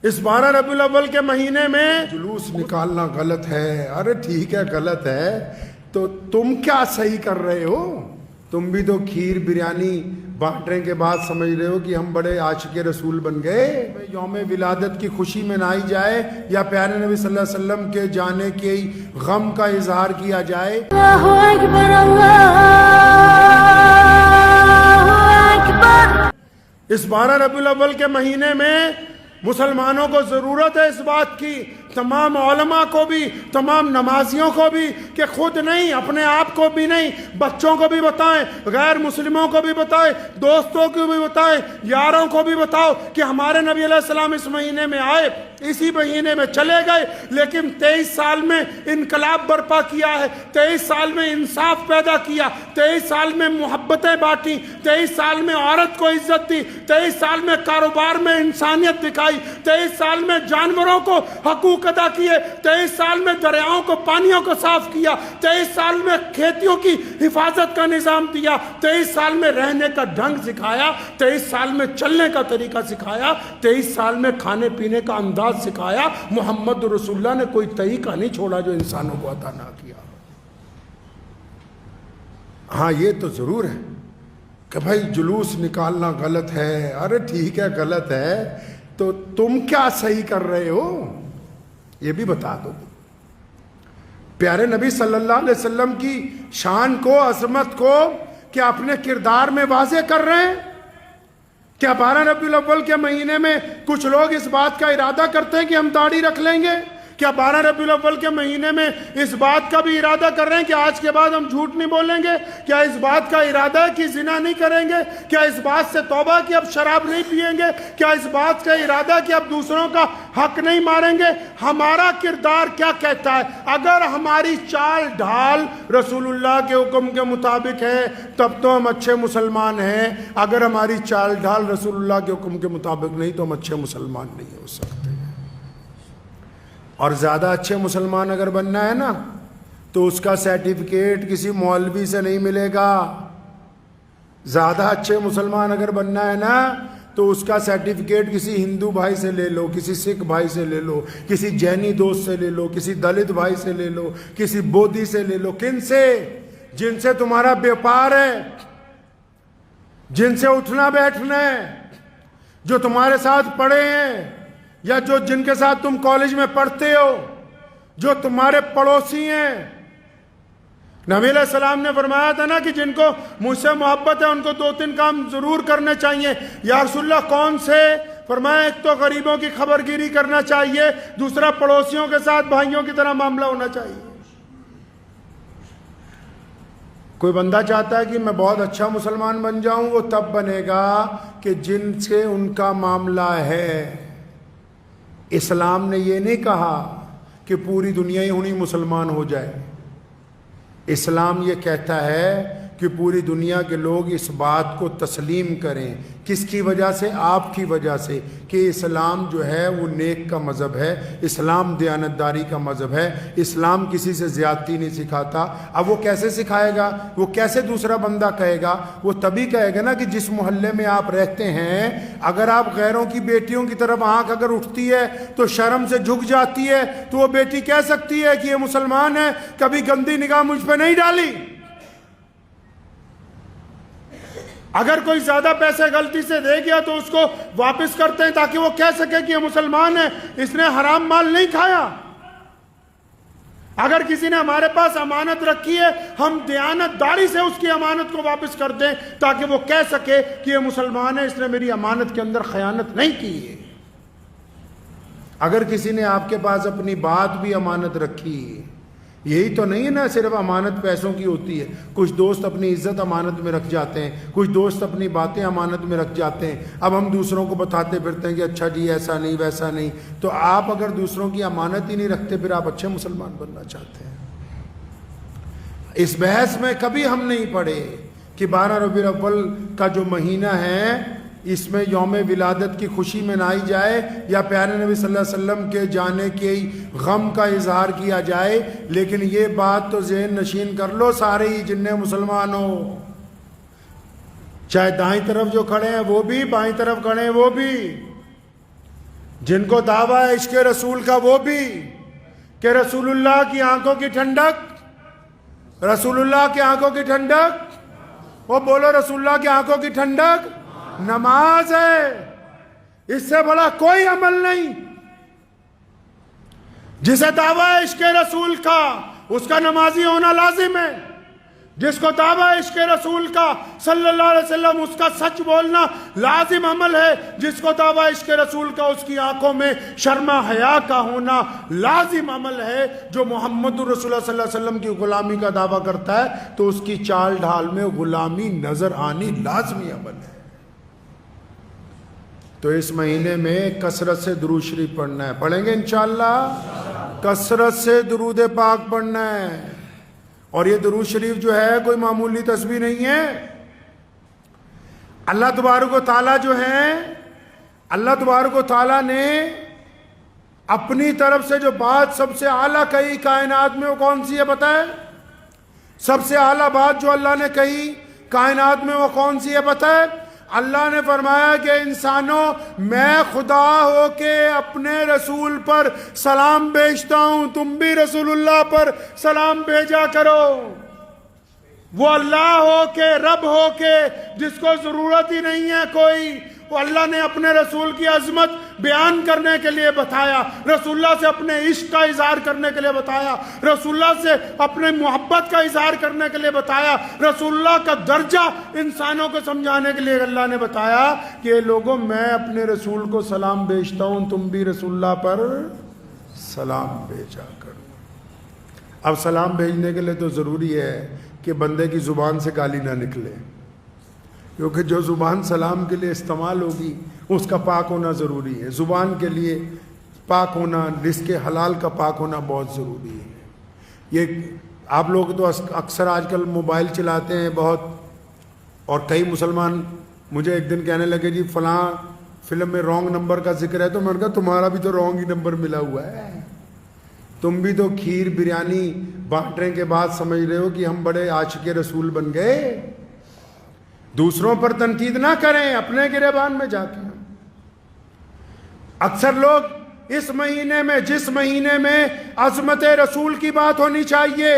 اس 12 ربیع الاول کے مہینے میں جلوس نکالنا غلط ہے. ارے ٹھیک ہے غلط ہے تو تم کیا صحیح کر رہے ہو؟ تم بھی تو کھیر بریانی بانٹنے کے بعد سمجھ رہے ہو کہ ہم بڑے عاشق رسول بن گئے. یوم ولادت کی خوشی منائی جائے یا پیارے نبی صلی اللہ علیہ وسلم کے جانے کے غم کا اظہار کیا جائے. اللہ اکبر اللہ اکبر. اس 12 ربیع الاول کے مہینے میں مسلمانوں کو ضرورت ہے اس بات کی، تمام علماء کو بھی، تمام نمازیوں کو بھی، کہ خود نہیں، اپنے آپ کو بھی نہیں، بچوں کو بھی بتائیں، غیر مسلموں کو بھی بتائیں، دوستوں کو بھی بتائیں، یاروں کو بھی بتاؤ کہ ہمارے نبی علیہ السلام اس مہینے میں آئے، اسی مہینے میں چلے گئے، لیکن 23 سال میں انقلاب برپا کیا ہے، 23 سال میں انصاف پیدا کیا، 23 سال میں محبتیں بانٹی، 23 سال میں عورت کو عزت دی، 23 سال میں کاروبار میں انسانیت دکھائی، 23 سال میں جانوروں کو حقوق ادا کیے، 23 سال میں دریاؤں کو پانیوں کو صاف کیا، 23 سال میں کھیتیوں کی حفاظت کا نظام دیا، 23 سال میں رہنے کا ڈھنگ سکھایا، 23 سال میں چلنے کا طریقہ سکھایا، 23 سال میں کھانے پینے کا انداز سکھایا. محمد رسول اللہ نے کوئی طریقہ نہیں چھوڑا جو انسانوں کو عطا نہ کیا. ہاں یہ تو ضرور ہے کہ بھائی جلوس نکالنا غلط ہے. ارے ٹھیک ہے غلط ہے تو تم کیا صحیح کر رہے ہو یہ بھی بتا دو. پیارے نبی صلی اللہ علیہ وسلم کی شان کو، عظمت کو کیا اپنے کردار میں واضح کر رہے ہیں؟ کیا 12 ربیع الاول کے مہینے میں کچھ لوگ اس بات کا ارادہ کرتے ہیں کہ ہم داڑھی رکھ لیں گے؟ کیا 12 ربیع الاول کے مہینے میں اس بات کا بھی ارادہ کر رہے ہیں کہ آج کے بعد ہم جھوٹ نہیں بولیں گے؟ کیا اس بات کا ارادہ ہے کہ زنا نہیں کریں گے؟ کیا اس بات سے توبہ کہ اب شراب نہیں پئیں گے؟ کیا اس بات کا ارادہ کہ اب دوسروں کا حق نہیں ماریں گے؟ ہمارا کردار کیا کہتا ہے؟ اگر ہماری چال ڈھال رسول اللہ کے حکم کے مطابق ہے تب تو ہم اچھے مسلمان ہیں. اگر ہماری چال ڈھال رسول اللہ کے حکم کے مطابق نہیں تو ہم اچھے مسلمان نہیں ہو سکتے. اور زیادہ اچھے مسلمان اگر بننا ہے نا تو اس کا سرٹیفکیٹ کسی مولوی سے نہیں ملے گا. زیادہ اچھے مسلمان اگر بننا ہے نا تو اس کا سرٹیفکیٹ کسی ہندو بھائی سے لے لو، کسی سکھ بھائی سے لے لو، کسی جینی دوست سے لے لو، کسی دلت بھائی سے لے لو، کسی بودھی سے لے لو. کن سے؟ جن سے تمہارا بیپار ہے، جن سے اٹھنا بیٹھنا ہے، جو تمہارے ساتھ پڑھے ہیں یا جو جن کے ساتھ تم کالج میں پڑھتے ہو، جو تمہارے پڑوسی ہیں. نبی علیہ السلام نے فرمایا تھا نا کہ جن کو مجھ سے محبت ہے ان کو 2-3 کام ضرور کرنے چاہیے. یا رسول اللہ کون سے؟ فرمایا ایک تو غریبوں کی خبر گیری کرنا چاہیے، دوسرا پڑوسیوں کے ساتھ بھائیوں کی طرح معاملہ ہونا چاہیے. کوئی بندہ چاہتا ہے کہ میں بہت اچھا مسلمان بن جاؤں، وہ تب بنے گا کہ جن سے ان کا معاملہ ہے. اسلام نے یہ نہیں کہا کہ پوری دنیا ہی انہی مسلمان ہو جائے. اسلام یہ کہتا ہے کہ پوری دنیا کے لوگ اس بات کو تسلیم کریں. کس کی وجہ سے؟ آپ کی وجہ سے، کہ اسلام جو ہے وہ نیک کا مذہب ہے، اسلام دیانتداری کا مذہب ہے، اسلام کسی سے زیادتی نہیں سکھاتا. اب وہ کیسے سکھائے گا؟ وہ کیسے دوسرا بندہ کہے گا؟ وہ تبھی کہے گا نا کہ جس محلے میں آپ رہتے ہیں اگر آپ غیروں کی بیٹیوں کی طرف آنکھ اگر اٹھتی ہے تو شرم سے جھک جاتی ہے تو وہ بیٹی کہہ سکتی ہے کہ یہ مسلمان ہے، کبھی گندی نگاہ مجھ پہ نہیں ڈالی. اگر کوئی زیادہ پیسے غلطی سے دے گیا تو اس کو واپس کرتے ہیں تاکہ وہ کہہ سکے کہ یہ مسلمان ہے، اس نے حرام مال نہیں کھایا. اگر کسی نے ہمارے پاس امانت رکھی ہے ہم دیانتداری سے اس کی امانت کو واپس کر دیں تاکہ وہ کہہ سکے کہ یہ مسلمان ہے، اس نے میری امانت کے اندر خیانت نہیں کی ہے. اگر کسی نے آپ کے پاس اپنی بات بھی امانت رکھی، یہی تو نہیں ہے نا صرف امانت پیسوں کی ہوتی ہے. کچھ دوست اپنی عزت امانت میں رکھ جاتے ہیں، کچھ دوست اپنی باتیں امانت میں رکھ جاتے ہیں. اب ہم دوسروں کو بتاتے پھرتے ہیں کہ اچھا جی ایسا نہیں ویسا نہیں. تو آپ اگر دوسروں کی امانت ہی نہیں رکھتے پھر آپ اچھے مسلمان بننا چاہتے ہیں؟ اس بحث میں کبھی ہم نہیں پڑے کہ 12 ربیع الاول کا جو مہینہ ہے اس میں یوم ولادت کی خوشی منائی جائے یا پیارے نبی صلی اللہ علیہ وسلم کے جانے کے غم کا اظہار کیا جائے. لیکن یہ بات تو ذہن نشین کر لو سارے ہی جنہیں مسلمان ہو، چاہے دائیں طرف جو کھڑے ہیں وہ بھی، بائیں طرف کھڑے ہیں وہ بھی. جن کو دعویٰ ہے عشق رسول کا وہ بھی کہ رسول اللہ کی آنکھوں کی ٹھنڈک، رسول اللہ کی آنکھوں کی ٹھنڈک، وہ بولو رسول اللہ کی آنکھوں کی ٹھنڈک نماز ہے، اس سے بڑا کوئی عمل نہیں۔ جسے دعویٰ ہے عشق رسول کا اس کا نمازی ہونا لازم ہے، جس کو دعویٰ ہے عشق رسول کا صلی اللہ علیہ وسلم اس کا سچ بولنا لازم عمل ہے، جس کو دعویٰ عشق رسول کا اس کی آنکھوں میں شرم حیا کا ہونا لازم عمل ہے۔ جو محمد رسول اللہ صلی اللہ علیہ وسلم کی غلامی کا دعویٰ کرتا ہے تو اس کی چال ڈھال میں غلامی نظر آنی لازمی عمل ہے۔ تو اس مہینے میں کثرت سے درود شریف پڑھنا ہے، پڑھیں گے انشاءاللہ، کثرت سے درود پاک پڑھنا ہے۔ اور یہ درود شریف جو ہے کوئی معمولی تسبیح نہیں ہے۔ اللہ تبارک و تعالیٰ جو ہے، اللہ تبارک و تعالیٰ نے اپنی طرف سے جو بات سب سے اعلیٰ کہی کائنات میں وہ کون سی ہے بتائیں؟ سب سے اعلیٰ بات جو اللہ نے کہی کائنات میں وہ کون سی ہے بتائیں؟ اللہ نے فرمایا کہ انسانوں میں خدا ہو کے اپنے رسول پر سلام بھیجتا ہوں، تم بھی رسول اللہ پر سلام بھیجا کرو۔ وہ اللہ ہو کے، رب ہو کے، جس کو ضرورت ہی نہیں ہے کوئی، وہ اللہ نے اپنے رسول کی عظمت بیان کرنے کے لیے بتایا، رسول اللہ سے اپنے عشق کا اظہار کرنے کے لیے بتایا، رسول اللہ سے اپنے محبت کا اظہار کرنے کے لیے بتایا، رسول اللہ کا درجہ انسانوں کو سمجھانے کے لیے اللہ نے بتایا کہ اے لوگوں میں اپنے رسول کو سلام بھیجتا ہوں، تم بھی رسول اللہ پر سلام بھیجا کرو۔ اب سلام بھیجنے کے لیے تو ضروری ہے کہ بندے کی زبان سے گالی نہ نکلے، کیونکہ جو زبان سلام کے لیے استعمال ہوگی اس کا پاک ہونا ضروری ہے۔ زبان کے لیے پاک ہونا، رزق حلال کا پاک ہونا بہت ضروری ہے۔ یہ آپ لوگ تو اکثر آج کل موبائل چلاتے ہیں بہت، اور کئی مسلمان مجھے ایک دن کہنے لگے جی فلاں فلم میں رانگ نمبر کا ذکر ہے، تو میں نے کہا تمہارا بھی تو رانگ ہی نمبر ملا ہوا ہے، تم بھی تو کھیر بریانی بانٹنے کے بعد سمجھ رہے ہو کہ ہم بڑے عاشق رسول بن گئے۔ دوسروں پر تنقید نہ کریں، اپنے گریبان میں جا کے۔ اکثر لوگ اس مہینے میں، جس مہینے میں عظمت رسول کی بات ہونی چاہیے،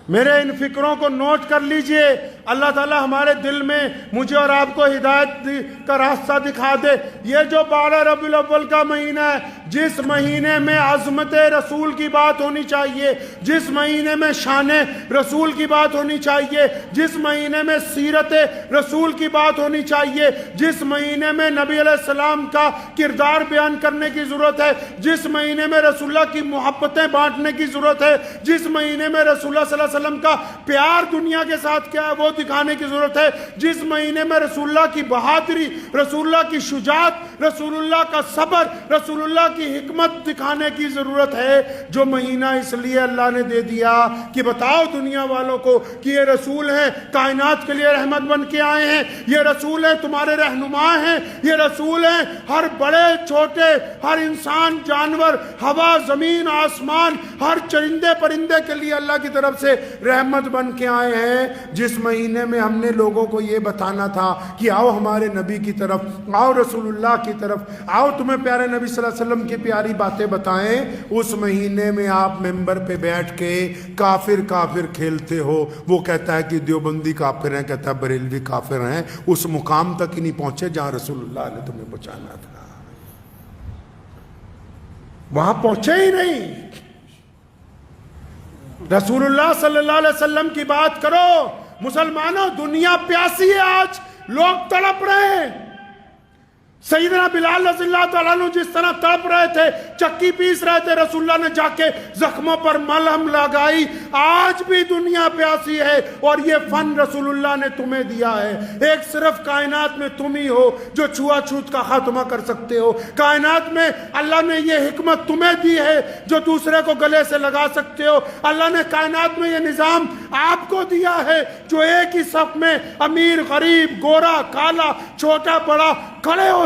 میرے ان فکروں کو نوٹ کر لیجئے، اللہ تعالیٰ ہمارے دل میں مجھے اور آپ کو ہدایت کا راستہ دکھا دے۔ یہ جو 12 ربیع الاول کا مہینہ ہے، جس مہینے میں عظمت رسول کی بات ہونی چاہیے، جس مہینے میں شان رسول کی بات ہونی چاہیے، جس مہینے میں سیرت رسول کی بات ہونی چاہیے، جس مہینے میں نبی علیہ السلام کا کردار بیان کرنے کی ضرورت ہے، جس مہینے میں رسول اللہ کی محبتیں بانٹنے کی ضرورت ہے، جس مہینے میں رسول اللہ صلی اللہ علیہ وسلم کا پیار دنیا کے ساتھ کیا ہے وہ دکھانے کی ضرورت ہے، جس مہینے میں رسول اللہ کی بہادری، رسول اللہ کی شجاعت، رسول اللہ کا صبر، رسول اللہ کی حکمت دکھانے کی ضرورت ہے۔ جو مہینہ اس لیے اللہ نے دے دیا کہ بتاؤ دنیا والوں کو کہ یہ رسول ہیں، کائنات کے لیے رحمت بن کے آئے ہیں، یہ رسول ہیں تمہارے رہنما ہیں، یہ رسول ہیں ہر بڑے چھوٹے، ہر انسان، جانور، ہوا، زمین، آسمان، ہر چرندے پرندے کے لیے اللہ کی طرف سے رحمت بن کے آئے ہیں۔ جس مہینے میں ہم نے لوگوں کو یہ بتانا تھا کہ آؤ ہمارے نبی کی طرف، آؤ رسول اللہ کی طرف، آؤ تمہیں پیارے نبی صلی اللہ علیہ وسلم کی پیاری باتیں بتائیں، اس مہینے میں آپ ممبر پہ بیٹھ کے کافر کافر کھیلتے ہو۔ وہ کہتا ہے کہ دیوبندی کافر ہیں، کہتا ہے بریلوی کافر ہیں، اس مقام تک ہی نہیں پہنچے جہاں رسول اللہ نے تمہیں پہنچانا تھا، وہاں پہنچے ہی نہیں۔ رسول اللہ صلی اللہ علیہ وسلم کی بات کرو۔ مسلمانوں دنیا پیاسی ہے، آج لوگ تڑپ رہے ہیں۔ سیدنا بلال رضی اللہ تعالیٰ عنہ جس طرح تڑپ رہے تھے، چکی پیس رہے تھے، رسول اللہ نے جا کے زخموں پر ملہم لگائی۔ آج بھی دنیا پیاسی ہے، اور یہ فن رسول اللہ نے تمہیں دیا ہے۔ ایک صرف کائنات میں تم ہی ہو جو چھوا چھوت کا خاتمہ کر سکتے ہو۔ کائنات میں اللہ نے یہ حکمت تمہیں دی ہے جو دوسرے کو گلے سے لگا سکتے ہو۔ اللہ نے کائنات میں یہ نظام آپ کو دیا ہے جو ایک ہی صف میں امیر غریب، گورا کالا، چھوٹا بڑا کھڑے ہو